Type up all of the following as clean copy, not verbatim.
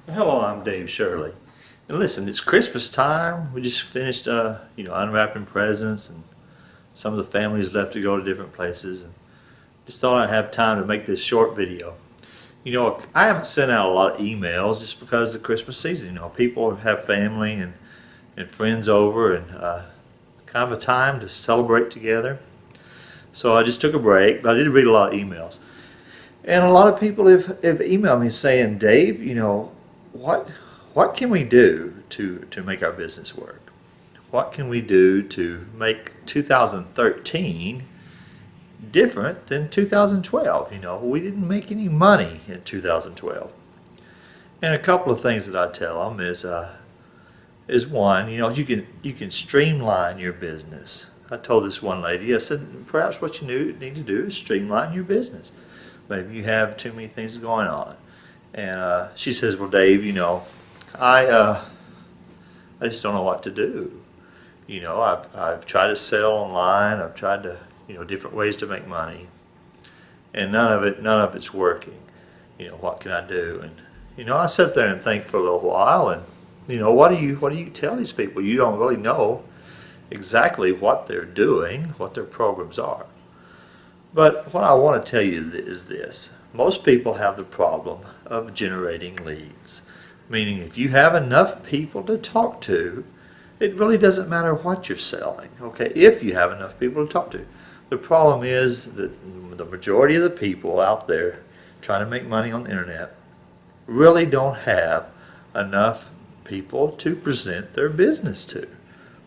Hello, I'm Dave Shirley. And listen, it's Christmas time. We just finished, unwrapping presents, and some of the families left to go to different places. And just thought I'd have time to make this short video. I haven't sent out a lot of emails just because of the Christmas season. People have family and friends over, and kind of a time to celebrate together. So I just took a break, but I did read a lot of emails. And a lot of people have emailed me saying, Dave, what can we do to make our business work? What can we do to make 2013 different than 2012? We didn't make any money in 2012. And a couple of things that I tell them is one, you can streamline your business. I told this one lady, I said, perhaps what you need to do is streamline your business. Maybe you have too many things going on. And she says, well, Dave, I just don't know what to do. I've tried to sell online. I've tried to, different ways to make money, and none of it's working. What can I do? And I sit there and think for a little while, and what do you tell these people? You don't really know exactly what they're doing, what their programs are. But what I want to tell you is this. Most people have the problem of generating leads. Meaning if you have enough people to talk to, it really doesn't matter what you're selling, okay, if you have enough people to talk to. The problem is that the majority of the people out there trying to make money on the internet really don't have enough people to present their business to,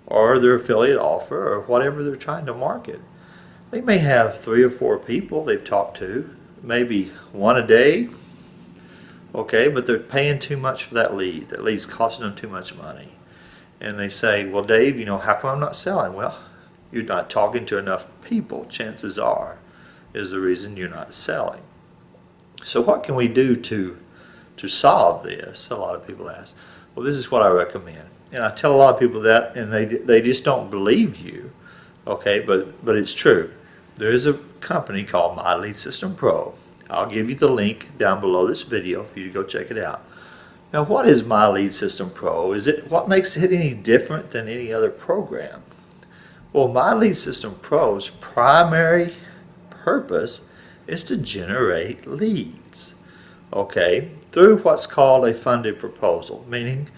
or their affiliate offer, or whatever they're trying to market. They may have 3 or 4 people they've talked to, maybe one a day, okay, but they're paying too much for that lead. That lead's costing them too much money. And they say, well, Dave, how come I'm not selling? Well, you're not talking to enough people, chances are, is the reason you're not selling. So what can we do to solve this? A lot of people ask. Well, this is what I recommend. And I tell a lot of people that, and they just don't believe you. Okay, but it's true. There is a company called My Lead System Pro. I'll give you the link down below this video for you to go check it out. Now, what is My Lead System Pro? What makes it any different than any other program? Well, My Lead System Pro's primary purpose is to generate leads, okay, through what's called a funded proposal, meaning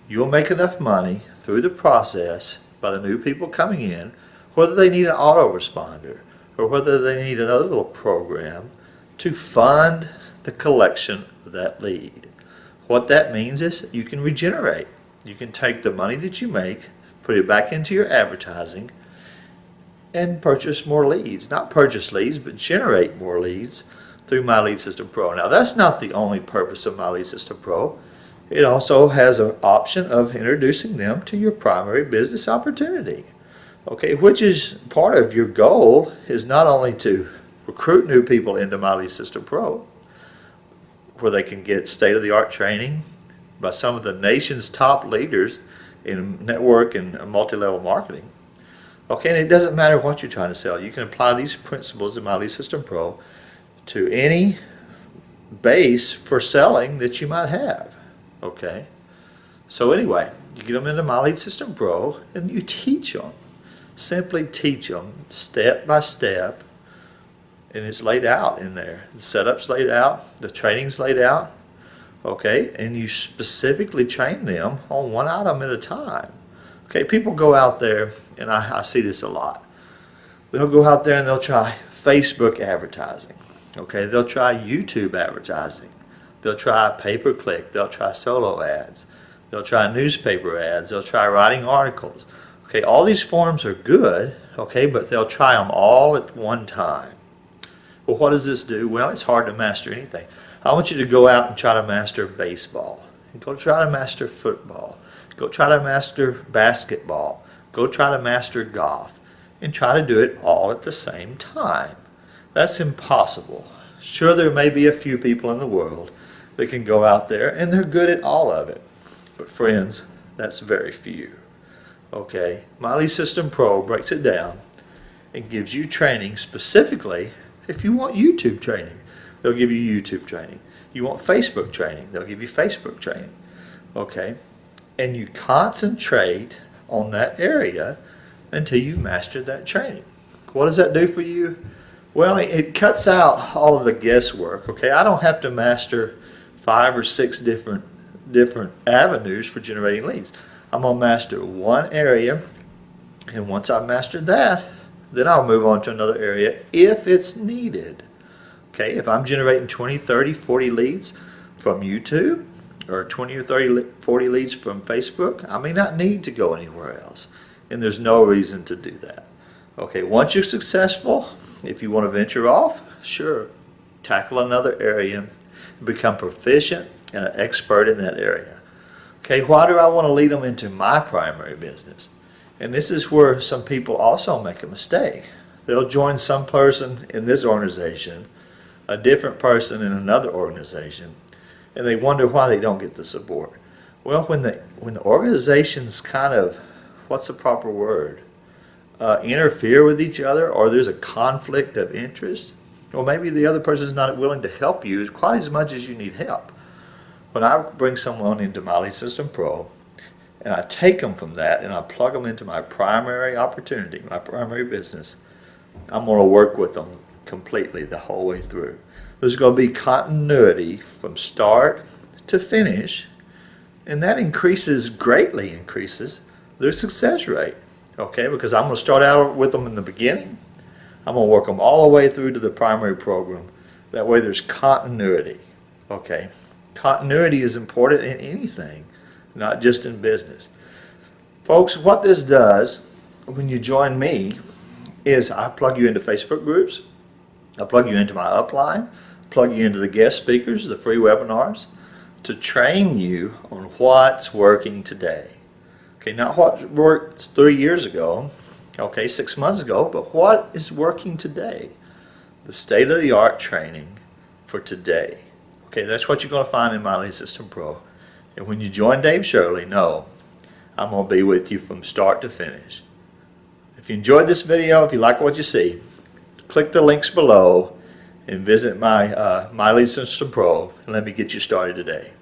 you'll make enough money through the process by the new people coming in, whether they need an autoresponder or whether they need another little program to fund the collection of that lead. What that means is you can regenerate. You can take the money that you make, put it back into your advertising, and purchase more leads. Not purchase leads, but generate more leads through My Lead System Pro. Now, that's not the only purpose of My Lead System Pro. It also has an option of introducing them to your primary business opportunity. Okay, which is part of your goal is not only to recruit new people into My Lead System Pro, where they can get state-of-the-art training by some of the nation's top leaders in network and multi-level marketing. Okay, and it doesn't matter what you're trying to sell. You can apply these principles in My Lead System Pro to any base for selling that you might have. Okay, so anyway, you get them into My Lead System Pro and you teach them. Simply teach them step by step, and it's laid out in there. The setup's laid out, the training's laid out, okay, and you specifically train them on one item at a time. Okay, people go out there, and I see this a lot. They'll go out there and they'll try Facebook advertising. Okay, they'll try YouTube advertising. They'll try pay-per-click. They'll try solo ads. They'll try newspaper ads. They'll try writing articles. Okay, all these forms are good, okay, but they'll try them all at one time. Well, what does this do? Well, it's hard to master anything. I want you to go out and try to master baseball. And go try to master football. Go try to master basketball. Go try to master golf. And try to do it all at the same time. That's impossible. Sure, there may be a few people in the world that can go out there and they're good at all of it. But friends, that's very few. Okay, My Lead System Pro breaks it down and gives you training specifically if you want YouTube training. They'll give you YouTube training. You want Facebook training, they'll give you Facebook training. Okay? And you concentrate on that area until you've mastered that training. What does that do for you? Well, it cuts out all of the guesswork. Okay, I don't have to master 5 or 6 different avenues for generating leads. I'm gonna master one area, and once I've mastered that, then I'll move on to another area if it's needed. Okay, if I'm generating 20, 30, 40 leads from YouTube, or 20 or 30, 40 leads from Facebook, I may not need to go anywhere else. And there's no reason to do that. Okay, once you're successful, if you want to venture off, sure, tackle another area, become proficient and an expert in that area. Okay, why do I want to lead them into my primary business? And this is where some people also make a mistake. They'll join some person in this organization, a different person in another organization, and they wonder why they don't get the support. Well, when the organizations kind of, what's the proper word, interfere with each other, or there's a conflict of interest, or maybe the other person is not willing to help you quite as much as you need help. When I bring someone into My Lead System Pro, and I take them from that and I plug them into my primary opportunity, my primary business, I'm going to work with them completely the whole way through. There's going to be continuity from start to finish, and that greatly increases their success rate. Okay, because I'm going to start out with them in the beginning. I'm going to work them all the way through to the primary program. That way there's continuity. Okay, continuity is important in anything, not just in business. Folks, what this does when you join me is I plug you into Facebook groups, I plug you into my upline, plug you into the guest speakers, the free webinars, to train you on what's working today. Okay, not what worked 3 years ago, okay, 6 months ago, but what is working today. The state-of-the-art training for today. Okay, that's what you're going to find in My Lead System Pro. And when you join Dave Shirley, know I'm going to be with you from start to finish. If you enjoyed this video, if you like what you see, click the links below and visit my Lead System Pro and let me get you started today.